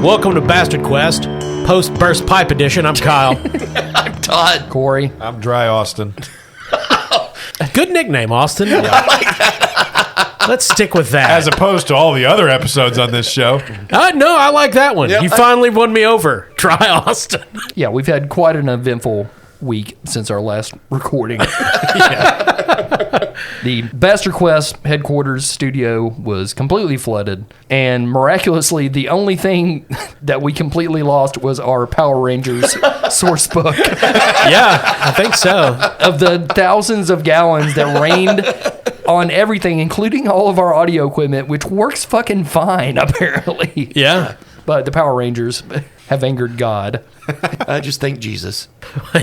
Welcome to Bastard Quest, post-burst pipe edition. I'm Kyle. I'm Todd. Corey. I'm Dry Austin. Good nickname, Austin. I like that. Let's stick with that. As opposed to all the other episodes on this show. No, I like that one. Yep. You finally won me over. Dry Austin. Yeah, we've had quite an eventful week since our last recording. The Bastard Quest headquarters studio was completely flooded, and miraculously, the only thing that we completely lost was our Power Rangers source book. Yeah, I think so. Of the thousands of gallons that rained on everything, including all of our audio equipment, which works fucking fine, apparently. Yeah. But the Power Rangers have angered God. I just thank Jesus.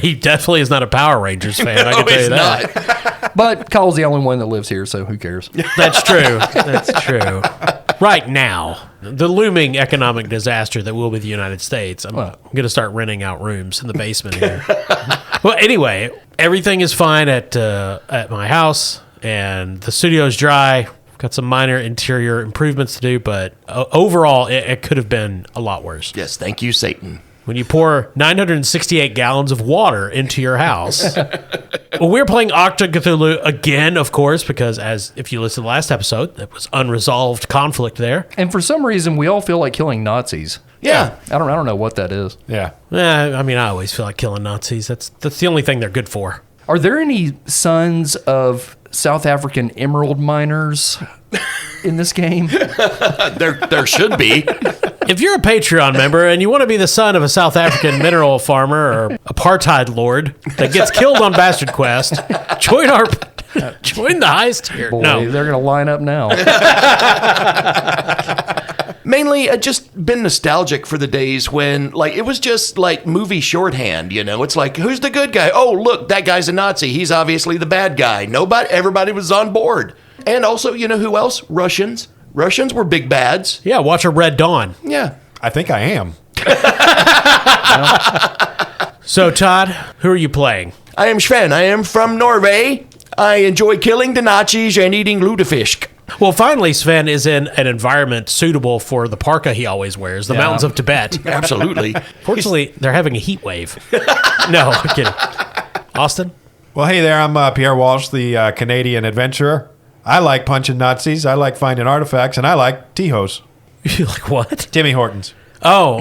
He definitely is not a Power Rangers fan, I can tell you that. Not. But Kyle's the only one that lives here, so who cares? That's true. That's true. Right now, the looming economic disaster that will be the United States, I'm going to start renting out rooms in the basement here. Well, anyway, everything is fine at my house, and the studio's dry. Got some minor interior improvements to do, but overall, it could have been a lot worse. Yes, thank you, Satan. When you pour 968 gallons of water into your house. Well, we're playing Achtung, Cthulhu again, of course, because if you listen to the last episode, there was unresolved conflict there. And for some reason, we all feel like killing Nazis. Yeah. I don't know what that is. Yeah. I mean, I always feel like killing Nazis. That's the only thing they're good for. Are there any sons of South African emerald miners in this game? There should be. If you're a Patreon member and you want to be the son of a South African mineral farmer or apartheid lord that gets killed on Bastard Quest, join the highest tier. Boy, No. they're going to line up now. Mainly, I just been nostalgic for the days when, like, it was just like movie shorthand, you know? It's like, who's the good guy? Oh, look, that guy's a Nazi. He's obviously the bad guy. Everybody was on board. And also, you know who else? Russians. Russians were big bads. Yeah, watch a Red Dawn. Yeah. I think I am. So, Todd, who are you playing? I am Sven. I am from Norway. I enjoy killing the Nazis and eating lutefisk. Well, finally, Sven is in an environment suitable for the parka he always wears, the mountains of Tibet. Absolutely. Fortunately, they're having a heat wave. No, I'm kidding. Austin? Well, hey there. I'm Pierre Walsh, the Canadian adventurer. I like punching Nazis. I like finding artifacts, and I like Tijos. You like what? Timmy Hortons. Oh.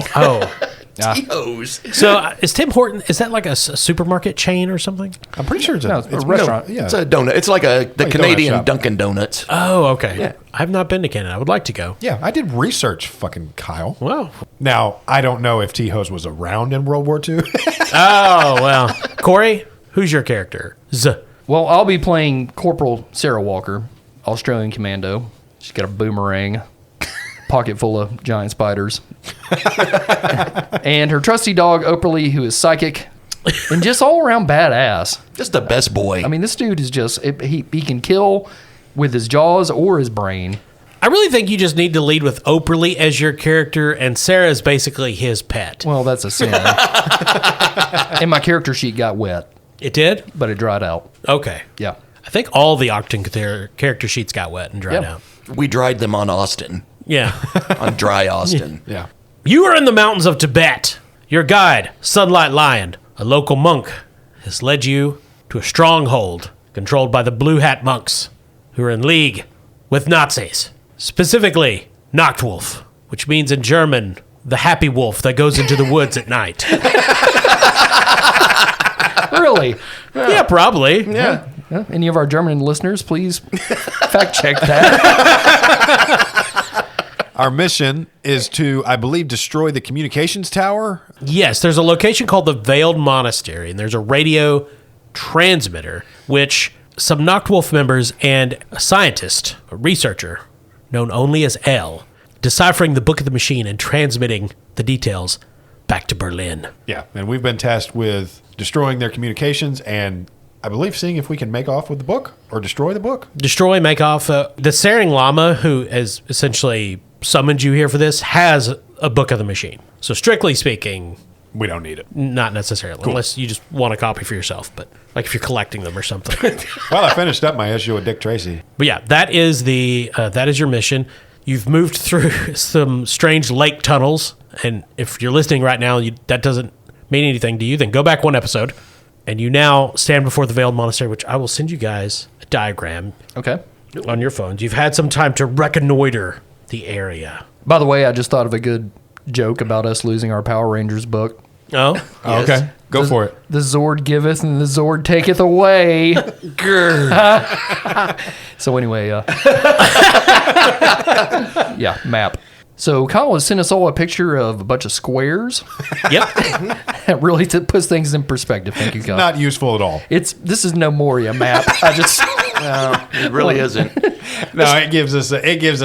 Tito's. So is Tim Horton, is that like a supermarket chain or something? I'm pretty sure it's No, it's a restaurant. Yeah. It's a donut. It's like the donut Canadian shop. Dunkin' Donuts. Oh, okay. Yeah. I've not been to Canada. I would like to go. Yeah, I did research, fucking Kyle. Wow. Now, I don't know if Tijos was around in World War II. Oh, well. Corey, who's your character? Well, I'll be playing Corporal Sarah Walker, Australian commando. She's got a boomerang, pocket full of giant spiders. And her trusty dog, Oprley, who is psychic and just all around badass. Just the best boy. I mean, this dude is just, he can kill with his jaws or his brain. I really think you just need to lead with Oprley as your character, and Sarah is basically his pet. Well, that's a sin. And my character sheet got wet, It did? but it dried out. Okay. Yeah. I think all the Achtung character sheets got wet and dried Yep. out. we dried them on Austin. Yeah. On dry Austin. Yeah. You are in the mountains of Tibet. Your guide, Sunlight Lion, a local monk, has led you to a stronghold controlled by the Blue Hat monks, who are in league with Nazis. Specifically, Nachtwolf, which means in German, the happy wolf that goes into the woods at night. Really? Yeah, probably. Yeah. Yeah. Any of our German listeners, please fact check that. Our mission is to, I believe, destroy the communications tower. Yes, there's a location called the Veiled Monastery, and there's a radio transmitter, which some Nachtwolf members and a scientist, a researcher, known only as L, deciphering the Book of the Machine and transmitting the details back to Berlin. Yeah. And we've been tasked with destroying their communications and, I believe, seeing if we can make off with the book or destroy the book. Destroy, make off. The Sering Lama, who has essentially summoned you here for this, has a Book of the Machine. So strictly speaking, We don't need it. not necessarily, unless you just want a copy for yourself, but like if you're collecting them or something. Well, I finished up my issue with Dick Tracy. But yeah, that is your mission. You've moved through some strange lake tunnels, and if you're listening right now, that doesn't mean anything to you, then go back one episode, and you now stand before the Veiled Monastery, which I will send you guys a diagram Okay. on your phones. You've had some time to reconnoiter the area. By the way, I just thought of a good joke about us losing our Power Rangers book. Oh? Oh, okay, go for it. The Zord giveth and the Zord taketh away. So anyway, yeah, map. So Kyle has sent us all a picture of a bunch of squares. Yep. That really puts things in perspective. Thank you, Kyle. Not useful at all. This is no Moria map. I just It really isn't. No, it gives us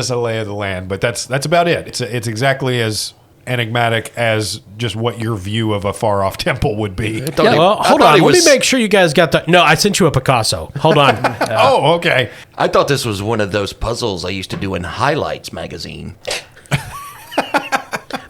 a lay of the land, but that's about it. It's exactly as enigmatic as just what your view of a far off temple would be. Yeah. Well, hold thought on. he Let me was- make sure you guys got that. No, I sent you a Picasso. Hold on. Oh, okay. I thought this was one of those puzzles I used to do in Highlights magazine.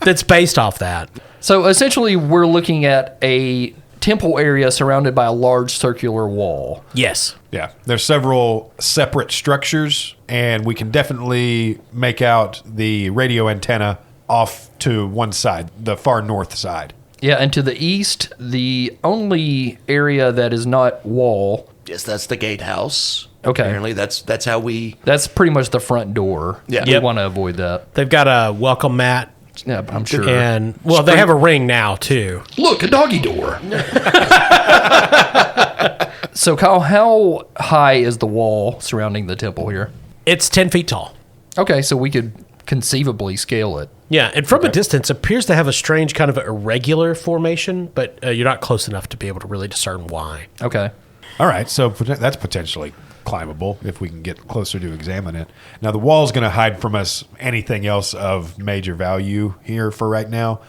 That's based off that. So essentially, we're looking at a temple area surrounded by a large circular wall. Yes. Yeah, there's several separate structures, and we can definitely make out the radio antenna off to one side, the far north side. Yeah, and to the east, the only area that is not wall. Yes, that's the gatehouse. Okay. Apparently, that's how we. That's pretty much the front door. Yeah. We Yep. want to avoid that. They've got a welcome mat. Yeah, I'm sure. And, well, they have a ring now, too. Look, a doggy door. So, Kyle, how high is the wall surrounding the temple here? It's 10 feet tall. Okay, so we could conceivably scale it. Yeah, and from a distance, appears to have a strange kind of irregular formation, but you're not close enough to be able to really discern why. Okay. All right, so that's potentially climbable if we can get closer to examine it. Now, the wall's going to hide from us anything else of major value here for right now.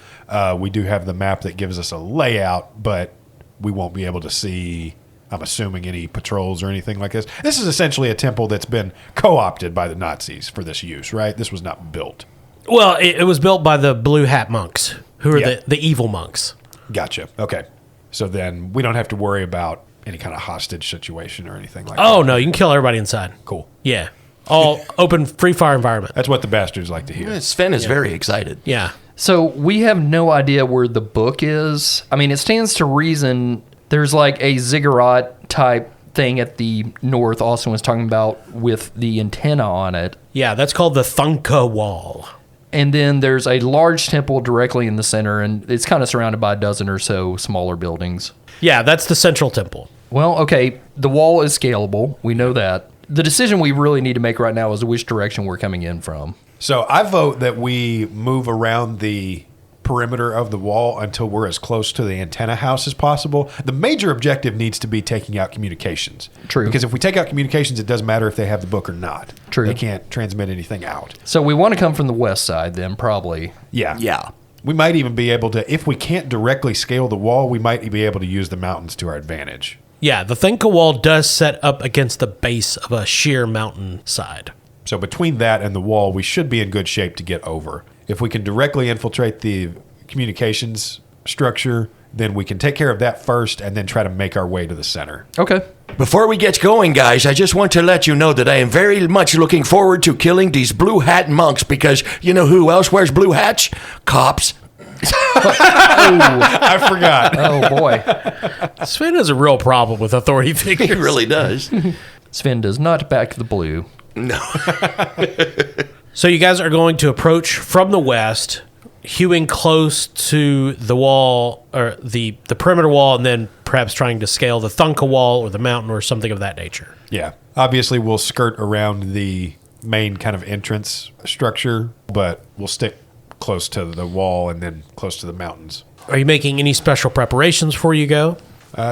We do have the map that gives us a layout, but we won't be able to see, I'm assuming, any patrols or anything like this. This is essentially a temple that's been co-opted by the Nazis for this use, right? This was not built. Well, it was built by the Blue Hat monks, who are Yeah. the evil monks. Gotcha. Okay. So then we don't have to worry about any kind of hostage situation or anything like that. Oh, no, you can kill everybody inside. Cool. Yeah. All open, free fire environment. That's what the bastards like to hear. Sven is very excited. Yeah. So we have no idea where the book is. I mean, it stands to reason there's like a ziggurat type thing at the north Austin was talking about with the antenna on it. Yeah, that's called the Thunka Wall. And then there's a large temple directly in the center, and it's kind of surrounded by a dozen or so smaller buildings. Yeah, that's the central temple. Well, okay, the wall is scalable. We know that. The decision we really need to make right now is which direction we're coming in from. So I vote that we move around the perimeter of the wall until we're as close to the antenna house as possible. The major objective needs to be taking out communications. True. Because if we take out communications, it doesn't matter if they have the book or not. True. They can't transmit anything out. So we want to come from the west side then, probably. Yeah. Yeah. We might even be able to, if we can't directly scale the wall, we might be able to use the mountains to our advantage. Yeah, the Thunka Wall does set up against the base of a sheer mountain side. So between that and the wall, we should be in good shape to get over. If we can directly infiltrate the communications structure, then we can take care of that first and then try to make our way to the center. Okay. Before we get going, guys, I just want to let you know that I am very much looking forward to killing these blue hat monks because you know who else wears blue hats? Cops. I forgot. Oh, boy. Sven has a real problem with authority figures. He really does. Sven does not back the blue. No. So you guys are going to approach from the west, hewing close to the wall, or the perimeter wall, and then perhaps trying to scale the Thunka Wall or the mountain or something of that nature. Yeah. Obviously, we'll skirt around the main kind of entrance structure, but we'll stick close to the wall and then close to the mountains. Are you making any special preparations before you go?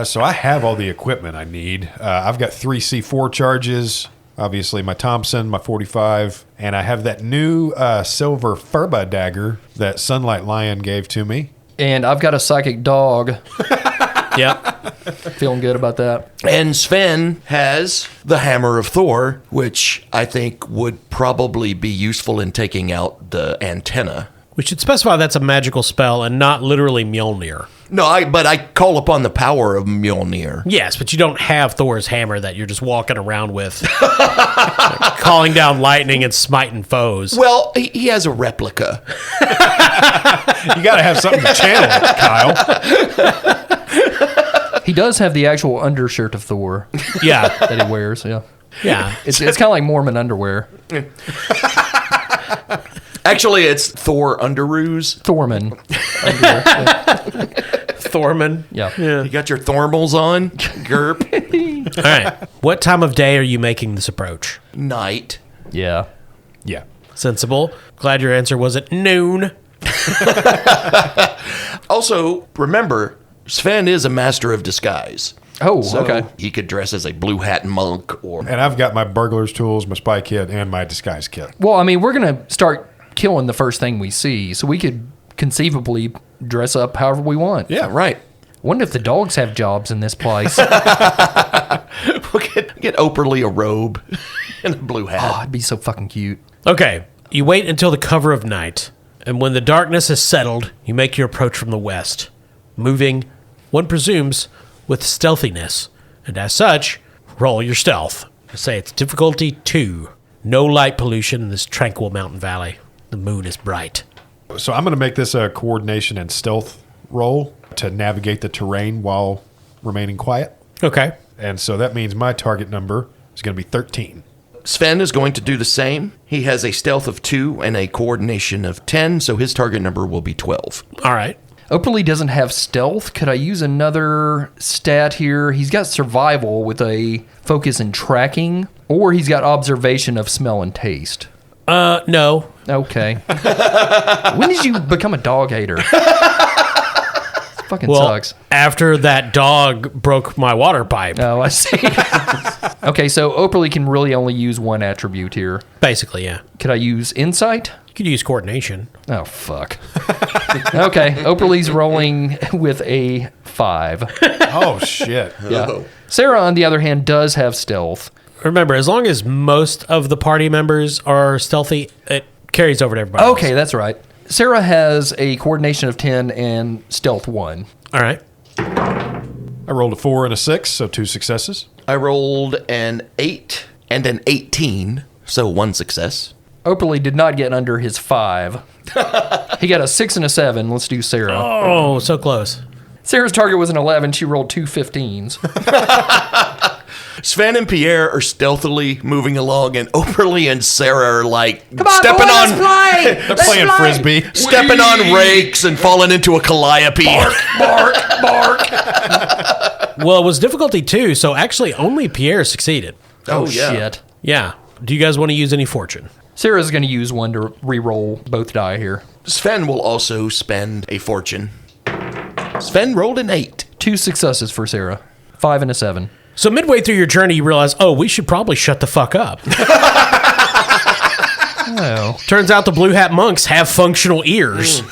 So I have all the equipment I need. I've got 3 C4 charges, obviously my Thompson, my 45, and I have that new silver Furba dagger that Sunlight Lion gave to me. And I've got a psychic dog. Yep. Feeling good about that. And Sven has the Hammer of Thor, which I think would probably be useful in taking out the antenna. We should specify that's a magical spell and not literally Mjolnir. No, but I call upon the power of Mjolnir. Yes, but you don't have Thor's hammer that you're just walking around with, calling down lightning and smiting foes. Well, he has a replica. You got to have something to channel it, Kyle. He does have the actual undershirt of Thor Yeah, that he wears. Yeah, yeah. it's kind of like Mormon underwear. Actually, it's Thor underoos. Thorman underwear. Thorman. Yeah. You got your thermals on? Gerp. All right. What time of day are you making this approach? Night. Yeah. Yeah. Sensible. Glad your answer was at noon. Also, remember, Sven is a master of disguise. Oh, So okay. he could dress as a blue hat monk or... And I've got my burglar's tools, my spy kit, and my disguise kit. Well, I mean, we're gonna start killing the first thing we see, so we could conceivably dress up however we want. Yeah, right. Wonder if the dogs have jobs in this place. We'll get Oprah a robe and a blue hat. Oh, it'd be so fucking cute. Okay. You wait until the cover of night, and when the darkness has settled, you make your approach from the west, moving, one presumes, with stealthiness, and as such, roll your stealth. I say it's difficulty 2. No light pollution in this tranquil mountain valley. The moon is bright. So I'm going to make this a coordination and stealth roll to navigate the terrain while remaining quiet. Okay. And so that means my target number is going to be 13. Sven is going to do the same. He has a stealth of 2 and a coordination of 10, so his target number will be 12. All right. Oakley doesn't have stealth. Could I use another stat here? He's got survival with a focus in tracking, or he's got observation of smell and taste. No. Okay. When did you become a dog hater? Fucking Well, sucks. after that dog broke my water pipe. Oh, I see. Okay, so Oakley can really only use one attribute here. Basically, yeah. Could I use insight? You could use coordination. Oh, fuck. Okay, Oakley's rolling with a 5. Oh, shit. Yeah. Sarah, on the other hand, does have stealth. Remember, as long as most of the party members are stealthy, it carries over to everybody else. Okay, that's right. Sarah has a coordination of 10 and stealth 1. All right. I rolled a 4 and a 6, so 2 successes. I rolled an 8 and an 18, so 1 success. Oakley did not get under his 5. He got a 6 and a 7. Let's do Sarah. Oh, so close. Sarah's target was an 11. She rolled 2 15s. Sven and Pierre are stealthily moving along, and Oprah and Sarah are like Come on, stepping boy, on, let's play! They're playing Frisbee. stepping on rakes and falling into a calliope. Bark, bark. Well, it was difficulty 2, so actually only Pierre succeeded. Oh, yeah. shit. Yeah. Do you guys want to use any fortune? Sarah's going to use one to re-roll both die here. Sven will also spend a fortune. Sven rolled an 8. 2 successes for Sarah. 5 and a 7. So midway through your journey, you realize, oh, we should probably shut the fuck up. Oh. Turns out the blue hat monks have functional ears.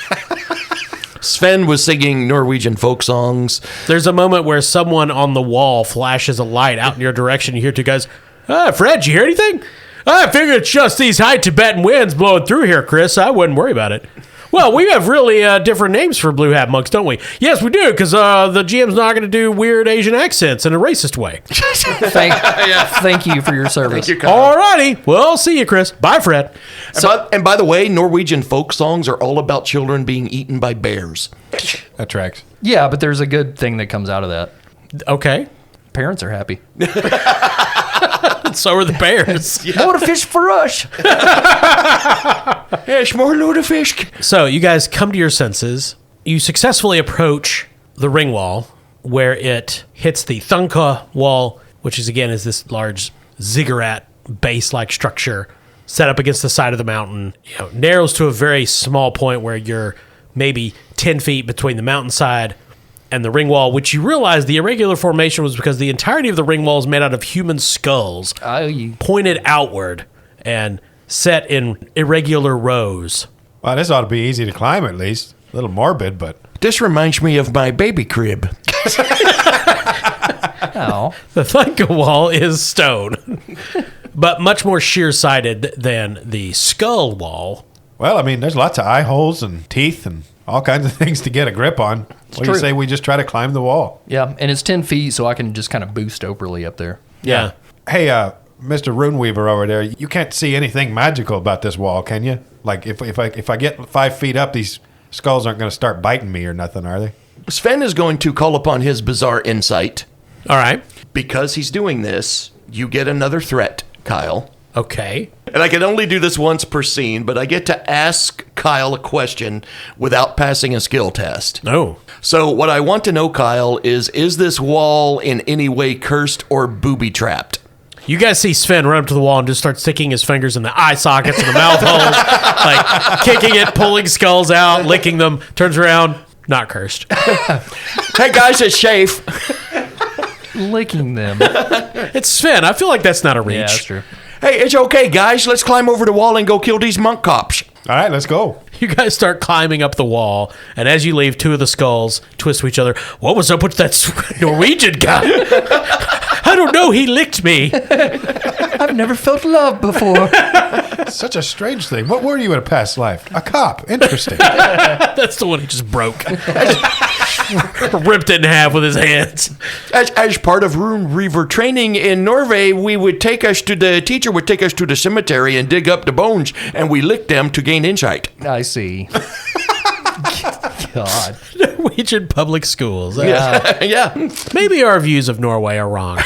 Sven was singing Norwegian folk songs. There's a moment where someone on the wall flashes a light out in your direction. You hear 2 guys, Fred, you hear anything? I figured it's just these high Tibetan winds blowing through here, Chris. I wouldn't worry about it. Well, we have really different names for blue hat monks, don't we? Yes, we do, because the GM's not going to do weird Asian accents in a racist way. Thank you for your service. Thank you, Kyle. Alrighty. Well, see you, Chris. Bye, Fred. And by the way, Norwegian folk songs are all about children being eaten by bears. That tracks. Yeah, but there's a good thing that comes out of that. Okay. Parents are happy. So are the bears. More to fish for us. Yes, more load of fish. So you guys come to your senses. You successfully approach the ring wall where it hits the Thunka wall, which is this large ziggurat base-like structure set up against the side of the mountain. You know, narrows to a very small point where you're maybe 10 feet between the mountainside and the ring wall, which you realize the irregular formation was because the entirety of the ring wall is made out of human skulls pointed outward and set in irregular rows. Well, this ought to be easy to climb at least. A little morbid, but... This reminds me of my baby crib. Oh. The Thunka wall is stone, but much more sheer-sided than the skull wall, Well, I mean, there's lots of eye holes and teeth and all kinds of things to get a grip on. What do you say we just try to climb the wall? Yeah, and it's 10 feet, so I can just kind of boost overly up there. Yeah. Hey, Mr. Runeweaver over there, you can't see anything magical about this wall, can you? Like, if I get 5 feet up, these skulls aren't going to start biting me or nothing, are they? Sven is going to call upon his bizarre insight. All right. Because he's doing this, you get another threat, Kyle. Okay. And I can only do this once per scene, but I get to ask Kyle a question without passing a skill test. Oh. So what I want to know, Kyle, is this wall in any way cursed or booby-trapped? You guys see Sven run up to the wall and just start sticking his fingers in the eye sockets and the mouth holes, like kicking it, pulling skulls out, licking them, turns around, not cursed. Hey, guys, it's Shafe. Licking them. It's Sven. I feel like that's not a reach. Yeah, that's true. Hey, it's okay, guys. Let's climb over the wall and go kill these monk cops. All right, let's go. You guys start climbing up the wall, and as you leave, two of the skulls twist to each other. What was up with that Norwegian guy? I don't know. He licked me. I've never felt love before. Such a strange thing. What were you in a past life? A cop. Interesting. That's the one he just broke. Ripped it in half with his hands. As part of Rune Reaver training in Norway, the teacher would take us to the cemetery and dig up the bones, and we lick them to gain insight. I see. God. Norwegian public schools. Yeah. Maybe our views of Norway are wrong.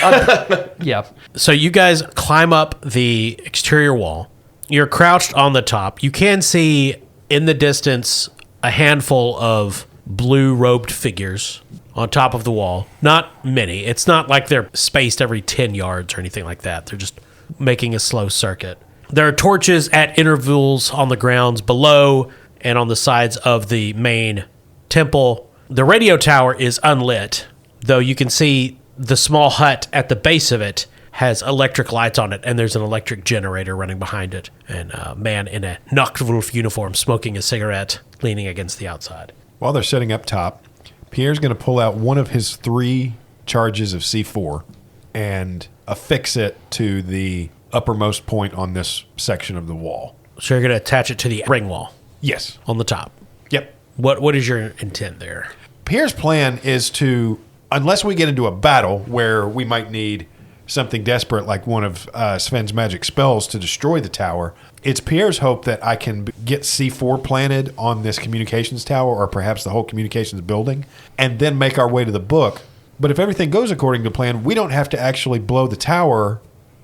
Yeah. So you guys climb up the exterior wall. You're crouched on the top. You can see in the distance a handful of blue-robed figures on top of the wall. Not many. It's not like they're spaced every 10 yards or anything like that. They're just making a slow circuit. There are torches at intervals on the grounds below and on the sides of the main temple. The radio tower is unlit, though you can see the small hut at the base of it has electric lights on it, and there's an electric generator running behind it, and a man in a Nachtwolf uniform smoking a cigarette, leaning against the outside. While they're sitting up top, Pierre's going to pull out one of his 3 charges of C4 and affix it to the uppermost point on this section of the wall. So you're going to attach it to the ring wall Yes. on the top. Yep. What is your intent there? Pierre's plan is to, unless we get into a battle where we might need something desperate like one of Sven's magic spells to destroy the tower, it's Pierre's hope that I can get C4 planted on this communications tower or perhaps the whole communications building and then make our way to the book. But if everything goes according to plan, we don't have to actually blow the tower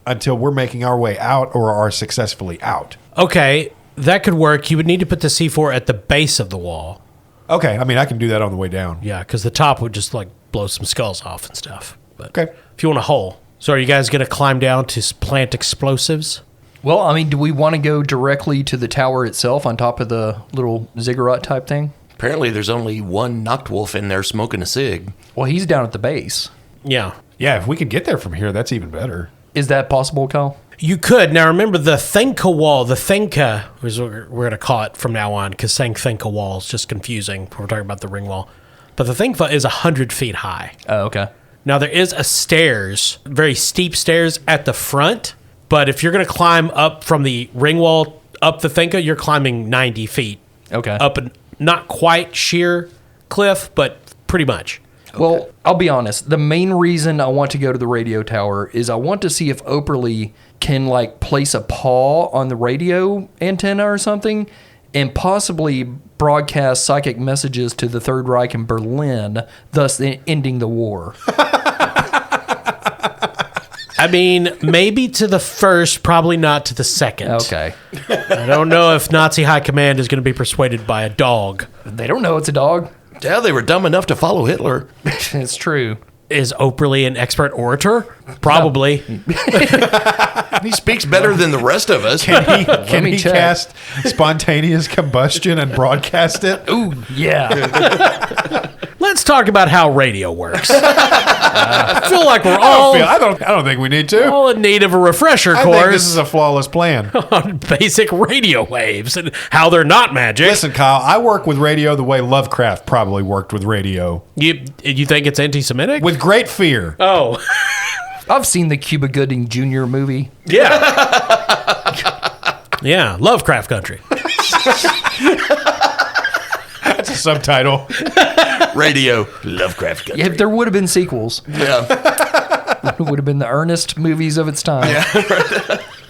until we're making our way out or are successfully out. Okay, that could work. You would need to put the C4 at the base of the wall. Okay, I mean, I can do that on the way down. Yeah, because the top would just like blow some skulls off and stuff. But Okay. if you want a hole. So are you guys going to climb down to plant explosives? Well, I mean, do we want to go directly to the tower itself on top of the little ziggurat type thing? Apparently, there's only one Nachtwolf in there smoking a cig. Well, he's down at the base. Yeah. Yeah, if we could get there from here, that's even better. Is that possible, Kyle? You could. Now remember the Thenka wall. The Thenka is what we're going to call it from now on because saying Thenka wall is just confusing when we're talking about the ring wall. But the Thenka is 100 feet high. Oh, okay. Now, there is a stairs, very steep stairs at the front, but if you're going to climb up from the ring wall up the Thenka, you're climbing 90 feet. Okay. Up a not quite sheer cliff, but pretty much. Well, I'll be honest. The main reason I want to go to the radio tower is I want to see if Operly can, like, place a paw on the radio antenna or something and possibly broadcast psychic messages to the Third Reich in Berlin, thus ending the war. I mean, maybe to the first, probably not to the second. Okay. I don't know if Nazi high command is going to be persuaded by a dog. They don't know it's a dog. Yeah, they were dumb enough to follow Hitler. It's true. Is Operly an expert orator? Probably. He speaks better than the rest of us. Can me he check. cast spontaneous combustion and broadcast it? Ooh, yeah. Let's talk about how radio works. I feel like we're all I don't think we need to. in need of a refresher I think course this is a flawless plan. on basic radio waves and how they're not magic. Listen, Kyle, I work with radio the way Lovecraft probably worked with radio. You think it's anti-Semitic? With great fear. Oh, I've seen the Cuba Gooding Jr. movie. yeah. Yeah, Lovecraft country. That's a subtitle. Radio Lovecraft Country. If there would have been sequels, Yeah. it would have been the earnest movies of its time.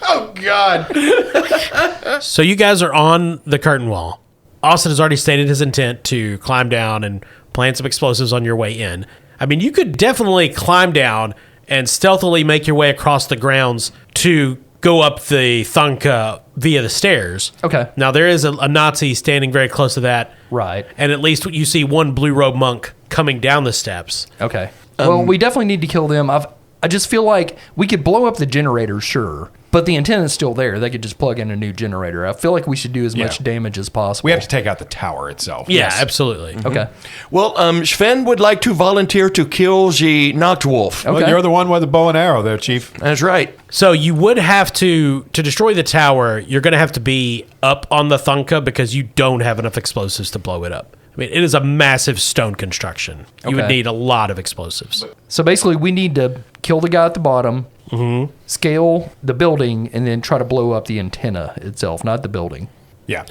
Oh, God. So you guys are on the curtain wall. Austin has already stated his intent to climb down and plant some explosives on your way in. I mean, you could definitely climb down and stealthily make your way across the grounds to go up the Thunka via the stairs. Okay. Now, there is a Nazi standing very close to that. Right. And at least you see one blue robe monk coming down the steps. Okay. Well, we definitely need to kill them. I just feel like we could blow up the generator, sure, but the antenna's still there. They could just plug in a new generator. I feel like we should do as much damage as possible. We have to take out the tower itself. Yeah, absolutely. Okay. Well, Sven would like to volunteer to kill the Nachtwolf. Okay. Well, you're the one with the bow and arrow there, Chief. That's right. So you would have to destroy the tower, you're going to have to be up on the Thunka because you don't have enough explosives to blow it up. I mean, it is a massive stone construction. You would Okay. need a lot of explosives. So basically, we need to kill the guy at the bottom, scale the building, and then try to blow up the antenna itself, not the building. Yeah.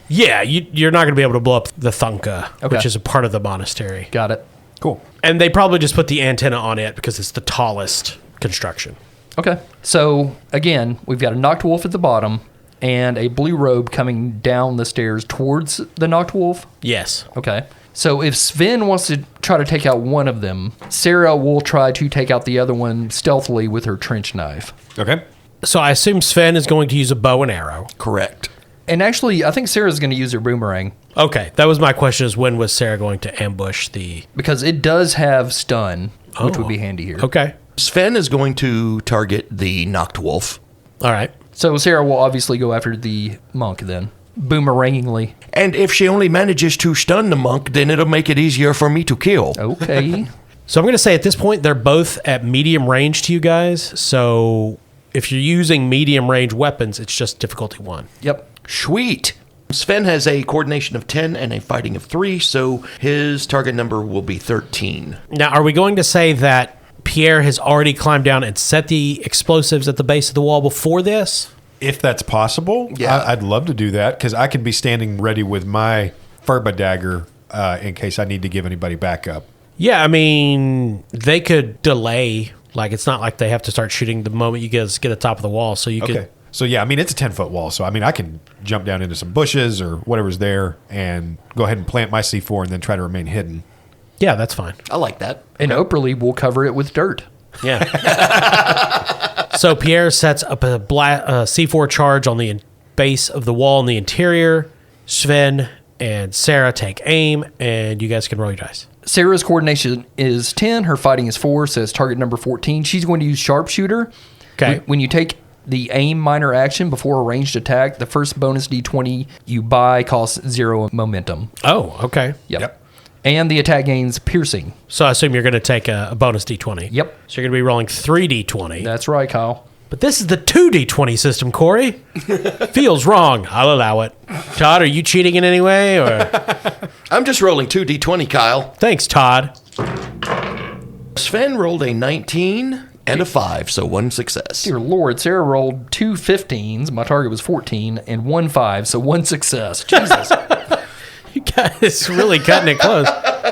Yeah, you're not going to be able to blow up the Thunka, Okay. which is a part of the monastery. Got it. Cool. And they probably just put the antenna on it because it's the tallest construction. Okay. So again, we've got a knocked wolf at the bottom and a blue robe coming down the stairs towards the knocked wolf. Yes. Okay. So if Sven wants to try to take out one of them, Sarah will try to take out the other one stealthily with her trench knife. Okay. So I assume Sven is going to use a bow and arrow. Correct. And actually, I think Sarah's going to use her boomerang Okay, that was my question: is when was Sarah going to ambush the? because it does have stun, which Oh. would be handy here. Okay, Sven is going to target the Nachtwolf. all right. So Sarah will obviously go after the monk then, boomerangingly. And if she only manages to stun the monk, then it'll make it easier for me to kill. Okay. So I'm going to say at this point they're both at medium range to you guys. So if you're using medium range weapons, it's just difficulty 1. Yep. Sweet. Sven has a coordination of 10 and a fighting of 3, so his target number will be 13. Now, are we going to say that Pierre has already climbed down and set the explosives at the base of the wall before this? If that's possible, Yeah. I'd love to do that because I can be standing ready with my Furba dagger in case I need to give anybody backup. Yeah, I mean, they could delay. Like, it's not like they have to start shooting the moment you get to the top of the wall. So you Okay. could. So, yeah, I mean, it's a 10-foot wall. So, I mean, I can jump down into some bushes or whatever's there and go ahead and plant my C4 and then try to remain hidden. Yeah, that's fine. I like that. And Oprah will cover it with dirt. Yeah. So Pierre sets up a C4 charge on the base of the wall in the interior. Sven and Sarah take aim, and you guys can roll your dice. Sarah's coordination is 10. Her fighting is 4, says target number 14. She's going to use sharpshooter. Okay. When you take the aim minor action before a ranged attack, the first bonus d20 you buy costs 0 momentum. Oh, okay. Yep. And the attack gains piercing. So I assume you're going to take a bonus d20. Yep. So you're going to be rolling 3d20. That's right, Kyle. But this is the 2d20 system, Corey. Feels wrong. I'll allow it. Todd, are you cheating in any way? Or I'm just rolling 2d20, Kyle. thanks, Todd. Sven rolled a 19 and a 5, so 1 success. Dear Lord, Sarah rolled 2 15s. My target was 14, and 1 5, so 1 success. Jesus. You guys really cutting it close.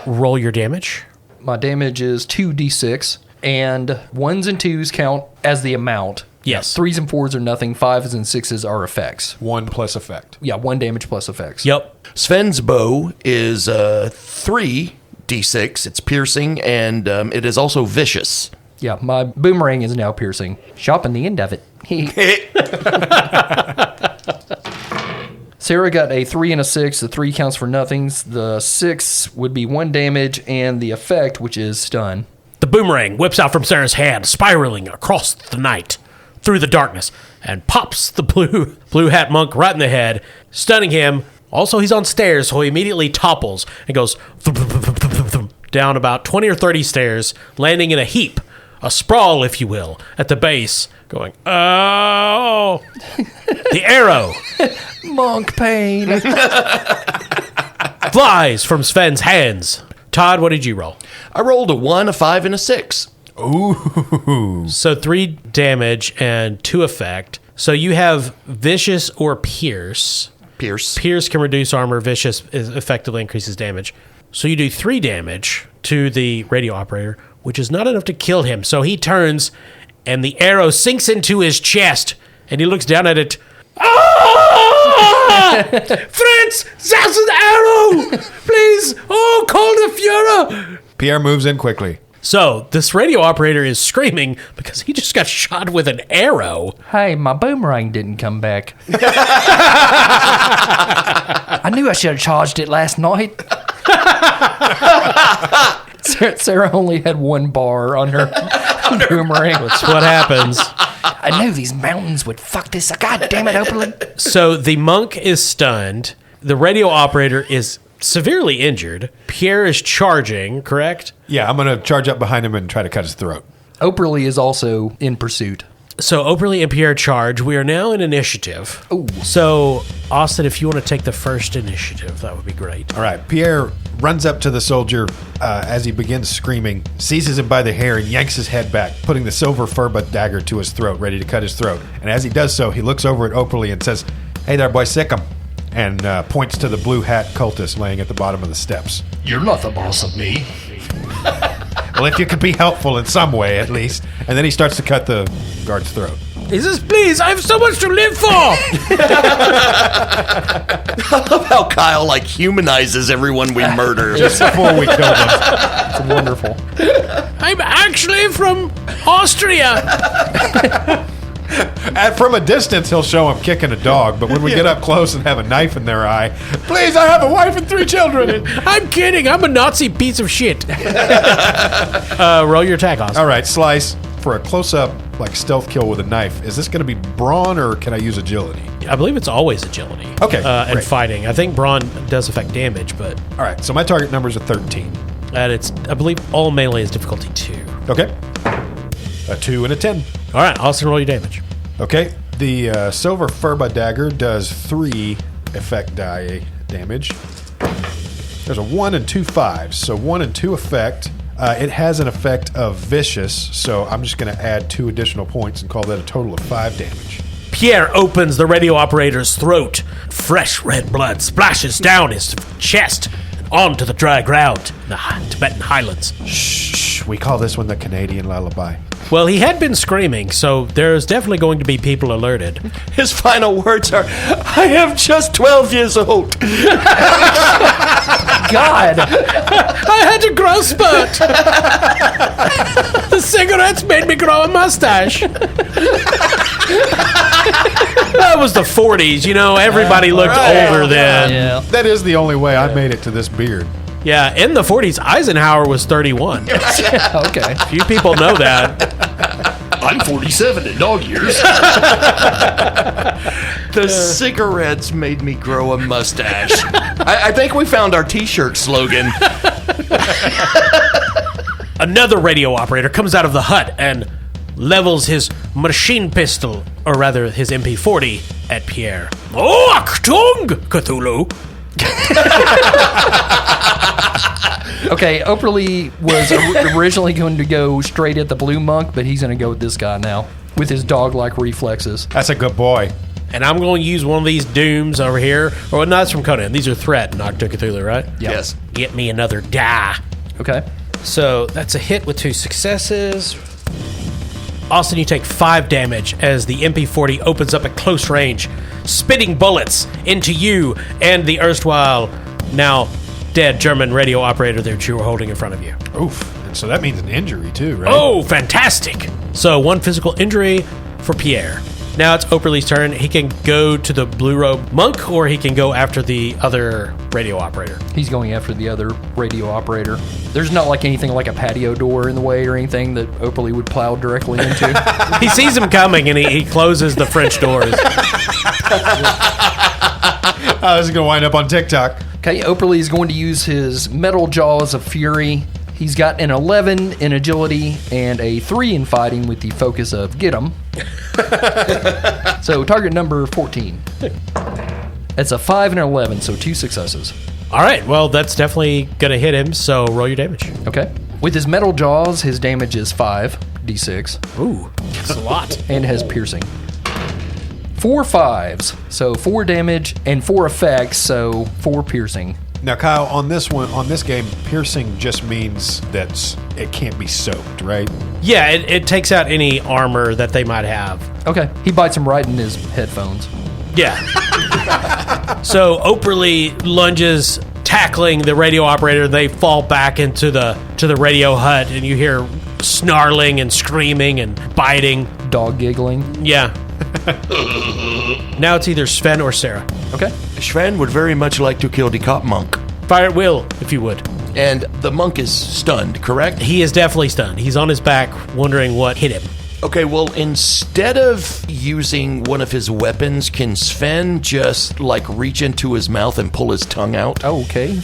Roll your damage. My damage is 2d6, and 1s and 2s count as the amount. Yes. 3s and 4s are nothing. 5s and 6s are effects. 1 plus effect. Yeah, 1 damage plus effects. Yep. Sven's bow is 3d6. It's piercing, and it is also vicious. Yeah, my boomerang is now piercing. Shopping the end of it. Sarah got a 3 and a 6. The 3 counts for nothings. The 6 would be 1 damage, and the effect, which is stun. The boomerang whips out from Sarah's hand, spiraling across the night through the darkness, and pops the blue hat monk right in the head, stunning him. Also, he's on stairs, so he immediately topples and goes thump, thump, thump, thump, thump, thump, down about 20 or 30 stairs, landing in a heap, a sprawl, if you will, at the base, going, oh. The arrow Monk pain. flies from Sven's hands. Todd, what did you roll? I rolled a 1, a 5, and a 6. Ooh. So 3 damage and 2 effect. So you have vicious or pierce. Pierce. Pierce can reduce armor. Vicious effectively increases damage. So you do 3 damage to the radio operator, which is not enough to kill him. So he turns, and the arrow sinks into his chest, and he looks down at it. Ah! Fritz, that's an arrow! Please, call the Fuhrer! Pierre moves in quickly. So this radio operator is screaming because he just got shot with an arrow. Hey, my boomerang didn't come back. I knew I should have charged it last night. Sarah only had 1 bar on her boomerang. That's what happens. I knew these mountains would fuck this. God damn it, Oberlin. So the monk is stunned. The radio operator is severely injured. Pierre is charging, correct? Yeah, I'm going to charge up behind him and try to cut his throat. Oberly is also in pursuit. So Oberly and Pierre charge. We are now in initiative. Ooh. So, Austin, if you want to take the first initiative, that would be great. All right, Pierre runs up to the soldier as he begins screaming, seizes him by the hair and yanks his head back, putting the silver furbutt dagger to his throat, ready to cut his throat. And as he does so, he looks over at Oberly and says, "Hey there, boy, sick 'em," and points to the blue hat cultist laying at the bottom of the steps. You're not the boss of me. Well, if you could be helpful in some way, at least. And then he starts to cut the guard's throat. He says, please, I have so much to live for. I love how Kyle humanizes everyone we murder. Just before we kill them. It's wonderful. I'm actually from Austria. From a distance, he'll show him kicking a dog, but when we get up close and have a knife in their eye, please, I have a wife and 3 children. I'm kidding. I'm a Nazi piece of shit. Roll your attack, Austin. All right, Slice, for a close-up, stealth kill with a knife, is this going to be brawn or can I use agility? I believe it's always agility. Okay, and great. Fighting. I think brawn does affect damage, but... All right, so my target number is a 13. And I believe all melee is difficulty 2. Okay. A 2 and a 10. All right, Austin, roll your damage. Okay, the silver furba dagger does 3 effect die damage. There's a 1 and 2 5s, so 1 and 2 effect. It has an effect of vicious, so I'm just going to add 2 additional points and call that a total of 5 damage. Pierre opens the radio operator's throat. Fresh red blood splashes down his chest and onto the dry ground in the Tibetan highlands. Shh, we call this one the Canadian lullaby. Well, he had been screaming, so there's definitely going to be people alerted. His final words are, I am just 12 years old. God. I had a growth spurt. The cigarettes made me grow a mustache. That was the 40s, everybody looked older then. Yeah. That is the only way I made it to this beard. Yeah, in the 40s, Eisenhower was 31. Okay. Few people know that. I'm 47 in dog years. The cigarettes made me grow a mustache. I think we found our T-shirt slogan. Another radio operator comes out of the hut and levels his machine pistol, or rather his MP40, at Pierre. Oh, Achtung, Cthulhu! Okay, Oberly was originally going to go straight at the blue monk, but he's going to go with this guy now with his dog-like reflexes. That's a good boy. And I'm going to use one of these dooms over here. Or no, that's from Conan. These are threat, not Cthulhu, right? Yes. Get me another die. Okay. So that's a hit with 2 successes. Austin, you take 5 damage as the MP40 opens up at close range, spitting bullets into you and the erstwhile, now dead German radio operator that you were holding in front of you. Oof. And so that means an injury, too, right? Oh, fantastic. So 1 physical injury for Pierre. Now it's Oberly's turn. He can go to the blue robe monk, or he can go after the other radio operator. He's going after the other radio operator. There's not anything like a patio door in the way or anything that Oberly would plow directly into. He sees him coming, and he closes the French doors. This is going to wind up on TikTok. Okay, Oberly is going to use his metal jaws of fury. He's got an 11 in agility and a 3 in fighting with the focus of get 'em. So target number 14. It's a 5 and an 11, so 2 successes. All right, well, that's definitely going to hit him, so roll your damage. Okay. With his metal jaws, his damage is 5d6 Ooh, that's a lot. and has piercing. 4 5s, so 4 damage, and 4 effects, so 4 piercing. Now, Kyle, on this game, piercing just means that it can't be soaked, right? Yeah, it takes out any armor that they might have. Okay. He bites him right in his headphones. Yeah. So Operly lunges, tackling the radio operator. They fall back into the radio hut, and you hear snarling and screaming and biting. Dog giggling. Yeah. Now it's either Sven or Sarah. Okay. Sven would very much like to kill the cop monk. Fire at will, if you would. And the monk is stunned, correct? He is definitely stunned. He's on his back, wondering what hit him. Okay, well, instead of using one of his weapons, can Sven just, like, reach into his mouth and pull his tongue out? Okay.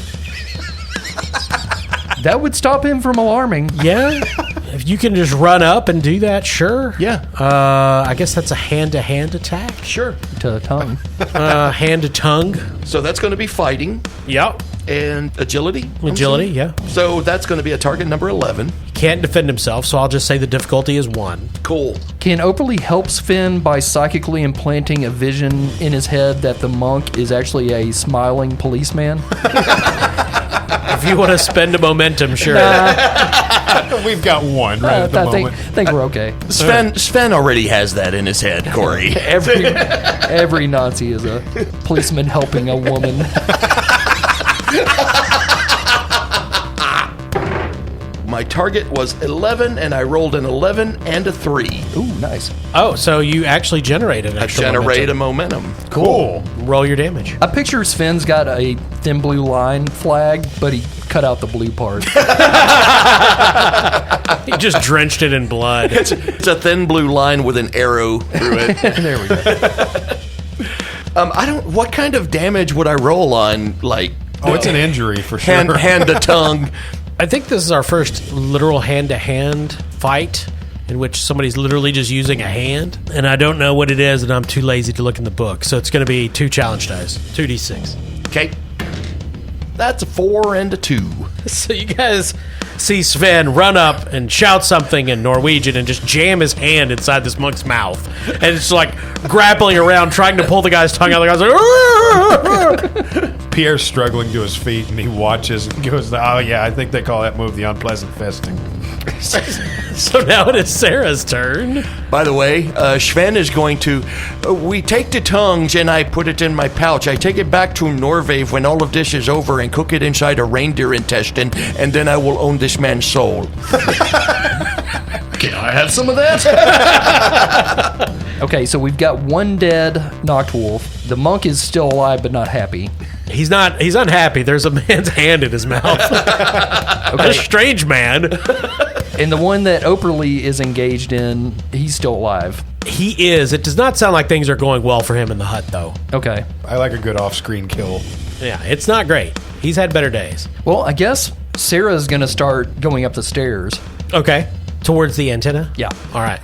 That would stop him from alarming. Yeah. If you can just run up and do that, sure. Yeah. I guess that's a hand-to-hand attack. Sure. To the tongue. Hand-to-tongue. So that's going to be fighting Yep. and agility. I'm Agility, assuming? yeah. So that's going to be a target number 11. Can't defend himself, so I'll just say the difficulty is 1. Cool. Can Operly help Sven by psychically implanting a vision in his head that the monk is actually a smiling policeman? If you want to spend a momentum, sure. We've got one right at the I moment. think we're okay. Sven already has that in his head, Corey. Every Nazi is a policeman helping a woman. My target was 11, and I rolled an 11 and a 3. Ooh, nice. Oh, so you actually generated an I extra generate momentum. a momentum. Cool. Roll your damage. I picture Sven's got a thin blue line flag, but he cut out the blue part. He just drenched it in blood. It's a thin blue line with an arrow through it. There we go. What kind of damage would I roll on, like... Oh, it's an injury for sure. hand to tongue. I think this is our first literal hand-to-hand fight in which somebody's literally just using a hand. And I don't know what it is, and I'm too lazy to look in the book. So it's going to be 2 challenge dice, 2d6. Okay. That's a 4 and a 2. So you guys see Sven run up and shout something in Norwegian and just jam his hand inside this monk's mouth. And it's like grappling around, trying to pull the guy's tongue out. The guy's like, Pierre's struggling to his feet, and he watches and goes, "Oh yeah, I think they call that move the unpleasant festing." So now it is Sarah's turn. By the way, Sven is going to... we take the tongues and I put it in my pouch. I take it back to Norway when all of this is over and cook it inside a reindeer intestine, and then I will own this man's soul. Can I have some of that? Okay, so we've got one dead knocked wolf. The monk is still alive but not happy. He's unhappy. There's a man's hand in his mouth. A strange man. And the one that Operly is engaged in, he's still alive. He is. It does not sound like things are going well for him in the hut, though. Okay. I like a good off-screen kill. Yeah, it's not great. He's had better days. Well, I guess Sarah's going to start going up the stairs. Okay. Towards the antenna? Yeah. All right.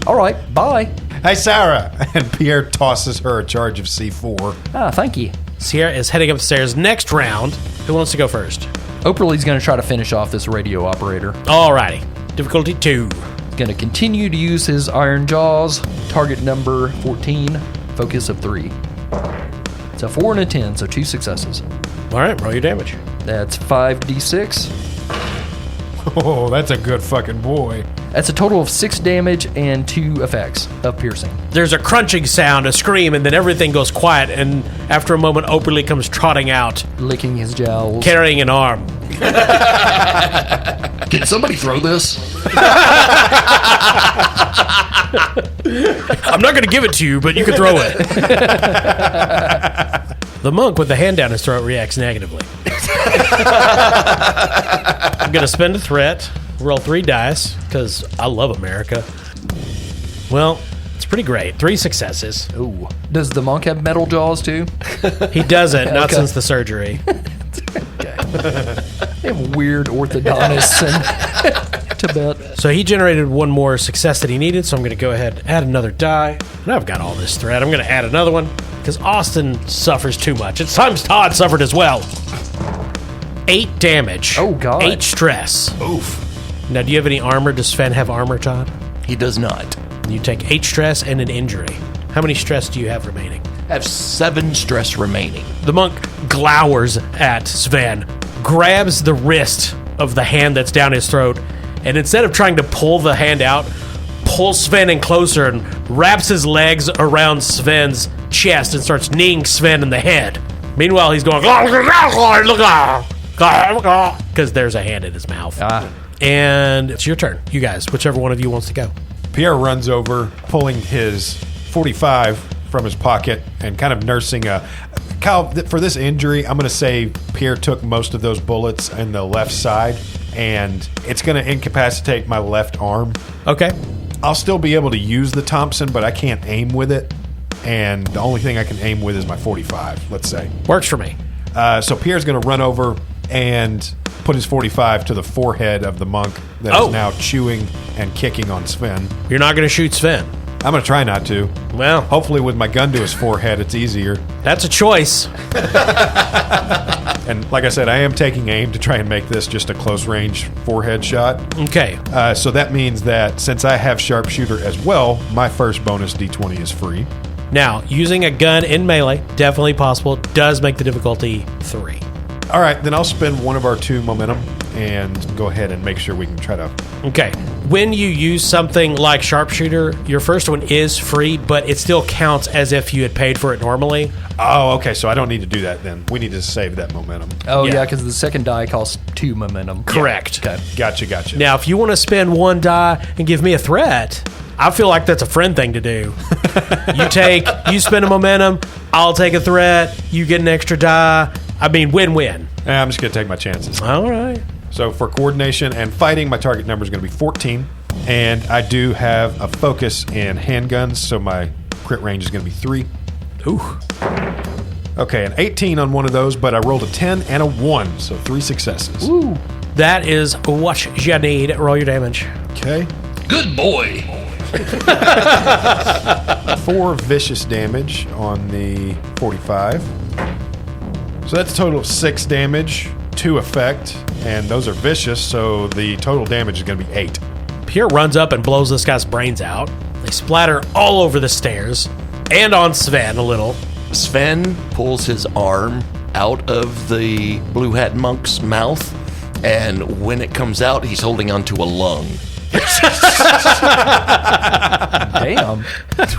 All right, bye. Hey, Sarah! And Pierre tosses her a charge of C4. Ah, thank you. Sierra is heading up the stairs. Next round, who wants to go first? Operly's going to try to finish off this radio operator. All righty. Difficulty 2. Going to continue to use his iron jaws. Target number 14. Focus of 3. It's a 4 and a 10, so 2 successes. All right, roll your damage. That's 5d6. Oh, that's a good fucking boy. That's a total of 6 damage and 2 effects of piercing. There's a crunching sound, a scream, and then everything goes quiet. And after a moment, Operly comes trotting out, Licking his jowls. carrying an arm. Can somebody throw this? I'm not going to give it to you, but you can throw it. The monk with the hand down his throat reacts negatively. I'm going to spend a threat, roll 3 dice, because I love America. Well, it's pretty great. 3 successes. Ooh. Does the monk have metal jaws too? He doesn't, not Okay. since the surgery. They have weird orthodontists in Tibet. So he generated 1 more success that he needed, so I'm going to go ahead and add another die. And I've got all this threat. I'm going to add another one, because Austin suffers too much. It's times Todd suffered as well. 8 damage. Oh, God. 8 stress. Oof. Now, do you have any armor? Does Sven have armor, Todd? He does not. You take 8 stress and an injury. How many stress do you have remaining? I have 7 stress remaining. The monk glowers at Sven, grabs the wrist of the hand that's down his throat, and instead of trying to pull the hand out, pulls Sven in closer and wraps his legs around Sven's chest and starts kneeing Sven in the head. Meanwhile, he's going, because there's a hand in his mouth. And it's your turn, you guys, whichever one of you wants to go. Pierre runs over, pulling his 45 from his pocket and kind of nursing a... Kyle, for this injury, I'm going to say Pierre took most of those bullets in the left side, and it's going to incapacitate my left arm. Okay. I'll still be able to use the Thompson, but I can't aim with it, and the only thing I can aim with is my 45, let's say. Works for me. So Pierre's going to run over and put his 45 to the forehead of the monk that is now chewing and kicking on Sven. You're not going to shoot Sven. I'm going to try not to. Well, Hopefully with my gun to his forehead, it's easier. that's a choice. And like I said, I am taking aim to try and make this just a close-range forehead shot. Okay. So that means that since I have sharpshooter as well, my first bonus D20 is free. Now, using a gun in melee, definitely possible, does make the difficulty 3. All right, then I'll spend one of our 2 momentum and go ahead and make sure we can try to... Okay. When you use something like sharpshooter, your first one is free, but it still counts as if you had paid for it normally. Oh, okay, so I don't need to do that then. We need to save that momentum. Oh, Yeah. yeah, because the second die costs 2 momentum. Correct. Okay. Gotcha. Now, if you want to spend 1 die and give me a threat, I feel like that's a friend thing to do. You spend a momentum, I'll take a threat, you get an extra die. I mean, win-win. I'm just going to take my chances. All right. So for coordination and fighting, my target number is going to be 14. And I do have a focus in handguns, so my crit range is going to be 3. Ooh. Okay, an 18 on one of those, but I rolled a 10 and a 1, so 3 successes. Ooh. That is what you need. Roll your damage. Okay. Good boy. 4 vicious damage on the 45. So that's a total of 6 damage, 2 effect, and those are vicious, so the total damage is going to be 8. Pierre runs up and blows this guy's brains out. They splatter all over the stairs and on Sven a little. Sven pulls his arm out of the blue hat monk's mouth, and when it comes out, he's holding onto a lung, Damn.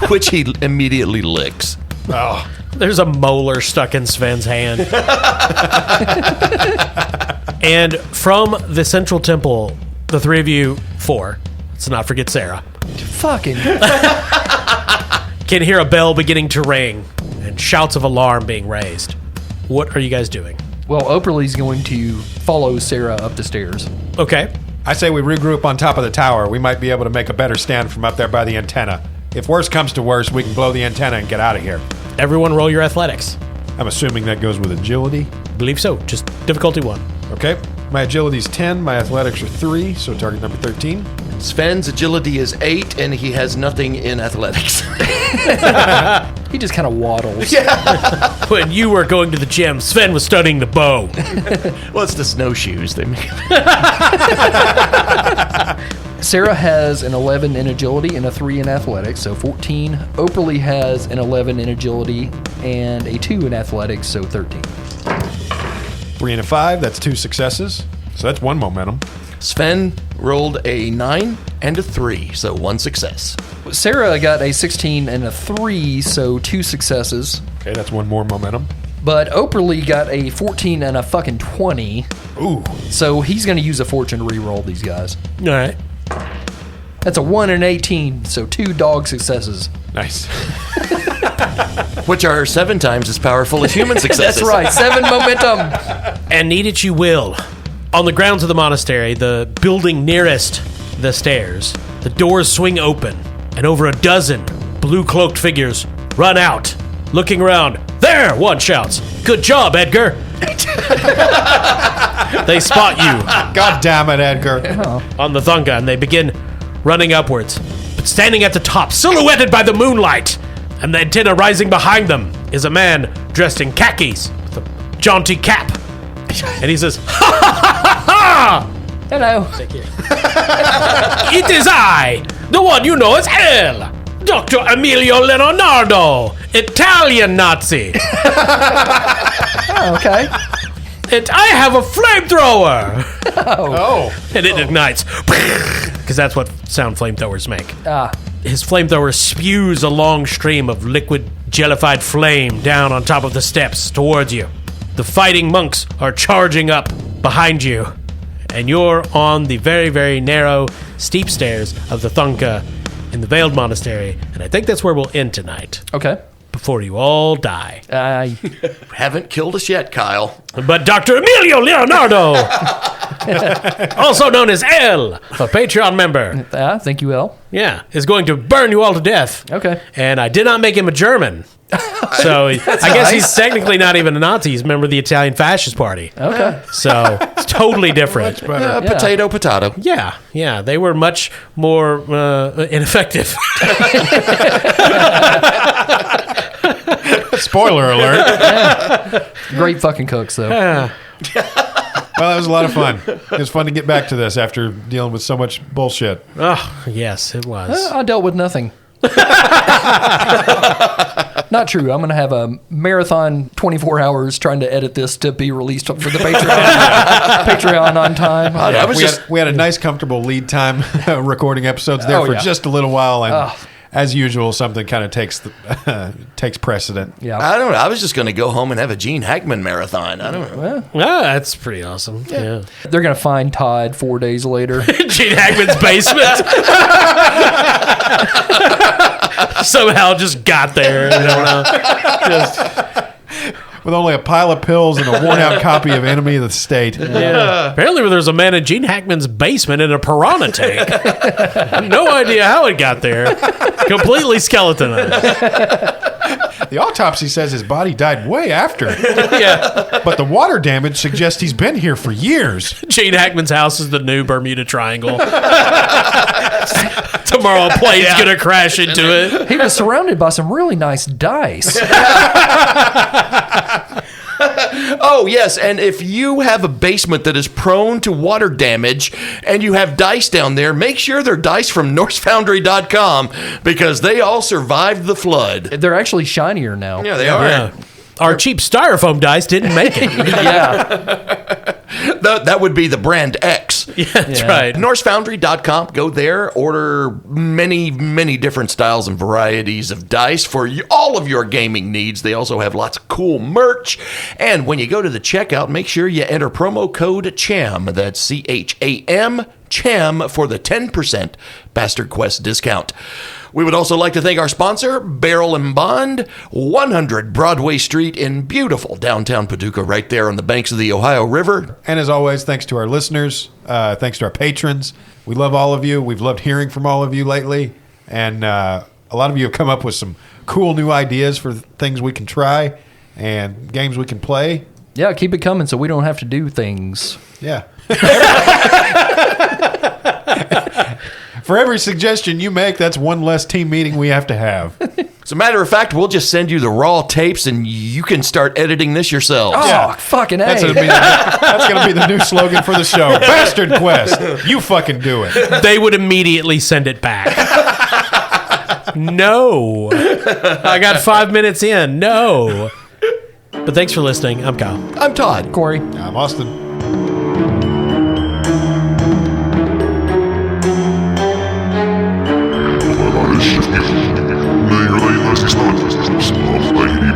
which he immediately licks. Oh, There's a molar stuck in Sven's hand. And from the central temple, the 3 of you, 4, let's not forget Sarah, Fucking. can hear a bell beginning to ring and shouts of alarm being raised. What are you guys doing? Well, Operly's going to follow Sarah up the stairs. Okay. I say we regroup on top of the tower. We might be able to make a better stand from up there by the antenna. If worse comes to worse, we can blow the antenna and get out of here. Everyone roll your athletics. I'm assuming that goes with agility. Believe so. Just difficulty 1. Okay. My agility's 10, my athletics are 3, so target number 13. Sven's agility is 8, and he has nothing in athletics. He just kind of waddles. When you were going to the gym, Sven was studying the bow. Well, it's the snowshoes. They make Sarah has an 11 in agility and a 3 in athletics, so 14. Operly has an 11 in agility and a 2 in athletics, so 13. 3 and a 5, that's 2 successes. So that's 1 momentum. Sven rolled a 9 and a 3, so 1 success. Sarah got a 16 and a 3, so 2 successes. Okay, that's 1 more momentum. But Operly got a 14 and a fucking 20, Ooh. so he's going to use a fortune to re-roll these guys. All right. That's a 1 and 18, so 2 dog successes. Nice. Which are 7 times as powerful as human successes. That's right, 7 momentum. And need it you will. On the grounds of the monastery, the building nearest the stairs, the doors swing open, and over a dozen blue-cloaked figures run out, looking around. There, one shouts. Good job, Edgar. They spot you God damn it, Edgar. on the thunga, and they begin running upwards. But standing at the top, silhouetted by the moonlight, and the antenna rising behind them, is a man dressed in khakis with a jaunty cap. And he says, "Ha ha ha ha ha! Hello. It is I, the one you know as L, Dr. Emilio Leonardo, Italian Nazi. Okay. And I have a flamethrower. Oh. And it ignites. Because that's what sound flamethrowers make. Ah. His flamethrower spews a long stream of liquid jellified flame down on top of the steps towards you. The fighting monks are charging up behind you. And you're on the very, very narrow, steep stairs of the Thunka in the Veiled Monastery. And I think that's where we'll end tonight. Okay. Before you all die. Haven't killed us yet, Kyle. But Dr. Emilio Leonardo, also known as L, a Patreon member, Thank you, L. yeah, is going to burn you all to death. Okay. And I did not make him a German. So I guess he's technically not even a Nazi. He's a member of the Italian Fascist Party. Okay. So it's totally different. Potato, potato. Yeah, they were much more ineffective. Spoiler alert. Great fucking cooks, though. Well, that was a lot of fun. It was fun to get back to this after dealing with so much bullshit. Oh, yes, it was. I dealt with nothing. Not true. I'm going to have a marathon 24 hours trying to edit this to be released for the Patreon on time. We had a nice, comfortable lead time recording episodes there for just a little while, and as usual, something kind of takes precedent. Yeah. I don't know. I was just going to go home and have a Gene Hackman marathon. I don't know. That's pretty awesome. Yeah. They're going to find Todd 4 days later. Gene Hackman's basement. Somehow just got there. You know, with only a pile of pills and a worn-out copy of Enemy of the State. Yeah. Apparently there's a man in Gene Hackman's basement in a piranha tank. No idea how it got there. Completely skeletonized. The autopsy says his body died way after. Yeah. But the water damage suggests he's been here for years. Gene Hackman's house is the new Bermuda Triangle. Tomorrow a plane's going to crash into it. He was surrounded by some really nice dice. Oh, yes, and if you have a basement that is prone to water damage and you have dice down there, make sure they're dice from NorseFoundry.com because they all survived the flood. They're actually shinier now. Yeah, they are. Yeah. Our cheap styrofoam dice didn't make it. Yeah. That would be the brand X. Yeah, that's right. NorseFoundry.com. Go there, order many, many different styles and varieties of dice for all of your gaming needs. They also have lots of cool merch. And when you go to the checkout, make sure you enter promo code CHAM. That's CHAM, CHAM, for the 10% Bastard Quest discount. We would also like to thank our sponsor, Barrel and Bond, 100 Broadway Street in beautiful downtown Paducah, right there on the banks of the Ohio River. And as always, thanks to our listeners, thanks to our patrons. We love all of you. We've loved hearing from all of you lately. And a lot of you have come up with some cool new ideas for things we can try and games we can play. Yeah, keep it coming so we don't have to do things. Yeah. For every suggestion you make, that's one less team meeting we have to have. As a matter of fact, we'll just send you the raw tapes and you can start editing this yourselves. Oh, Yeah. fucking A. That's gonna be the new slogan for the show. Bastard Quest. You fucking do it. They would immediately send it back. No. I got 5 minutes in. No. But thanks for listening. I'm Kyle. I'm Todd. Corey. I'm Austin. Meidän ei läsistä, lehdi,